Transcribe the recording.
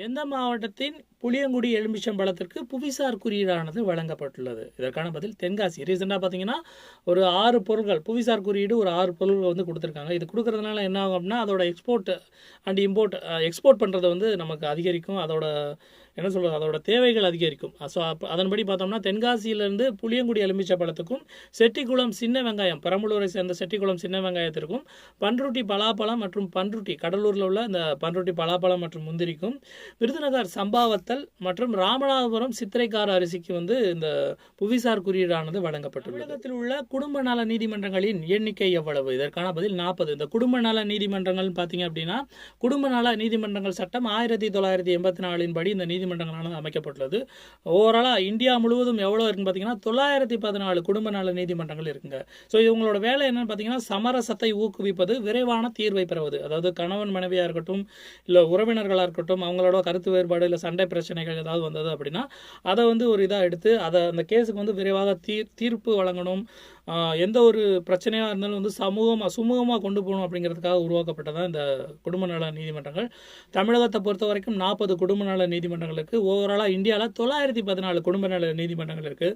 எந்த மாவட்டத்தின் புளியங்குடி எலுமிச்சம்பழத்திற்கு புவிசார் குறியீடானது வழங்கப்பட்டுள்ளது? இதற்கான பதில் தென்காசி. ரீசெண்டாக பார்த்தீங்கன்னா ஒரு 6 பொருட்கள் புவிசார் குறியீடு ஒரு 6 பொருட்கள் வந்து கொடுத்துருக்காங்க. இது கொடுக்கறதுனால என்ன ஆகும் அப்படின்னா அதோட எக்ஸ்போர்ட் அண்ட் இம்போர்ட் எக்ஸ்போர்ட் பண்ணுறது வந்து நமக்கு அதிகரிக்கும். என்ன சொல்கிறது, அதோட தேவைகள் அதிகரிக்கும். ஸோ அதன்படி பார்த்தோம்னா தென்காசியிலேருந்து புளியங்குடி எலுமிச்சம்பழத்துக்கும் செட்டிக்குளம் சின்ன வெங்காயம், பெரம்பலூரை சேர்ந்த செட்டிக்குளம் சின்ன வெங்காயத்திற்கும் பன்ருட்டி பலாப்பழம் மற்றும் பன்ருட்டி கடலூரில் உள்ள இந்த பன்ருட்டி பலாப்பழம் மற்றும் முந்திரிக்கும் விருதுநகர் சம்பாவத்தல் மற்றும் ராமநாதபுரம் சித்திரைக்கார அரிசிக்கு வந்து இந்த புவிசார் குறியீடானது வழங்கப்பட்டுள்ளது. தமிழகத்தில் உள்ள குடும்ப நல நீதிமன்றங்களின் எண்ணிக்கை எவ்வளவு? இதற்கான பதில் 40. இந்த குடும்ப நல நீதிமன்றங்கள் பார்த்தீங்க அப்படின்னா குடும்ப நல நீதிமன்றங்கள் சட்டம் 1984 படி இந்த நீதிமன்றங்களானது அமைக்கப்பட்டுள்ளது. ஓவராலாக இந்தியா முழுவதும் எவ்வளோ இருக்குன்னு பார்த்தீங்கன்னா 914 குடும்ப நல நீதிமன்றங்கள் இருக்குங்க. ஸோ இவங்களோட வேலை என்னன்னு பார்த்தீங்கன்னா சமரசத்தை ஊக்குவிப்பது, விரைவான தீர்வை பெறுவது. அதாவது கணவன் மனைவியாக இருக்கட்டும், இல்லை உறவினர்களாக இருக்கட்டும், அவங்களோட கருத்து வேறுபாடு இல்லை சண்டை பிரச்சனைகள் ஏதாவது வந்தது அப்படின்னா அதை வந்து ஒரு இதாக எடுத்து அந்த கேஸுக்கு வந்து விரைவாக தீர்ப்பு வழங்கணும். எந்த ஒரு பிரச்சனையாக இருந்தாலும் வந்து சுமூகமாக கொண்டு போகணும் அப்படிங்கிறதுக்காக உருவாக்கப்பட்டதான் இந்த குடும்ப நல நீதிமன்றங்கள். தமிழகத்தை பொறுத்த வரைக்கும் 40 குடும்ப நல நீதிமன்றங்கள் இருக்குது. ஓவராலாக இந்தியாவில் 914 குடும்ப நல நீதிமன்றங்கள் இருக்குது.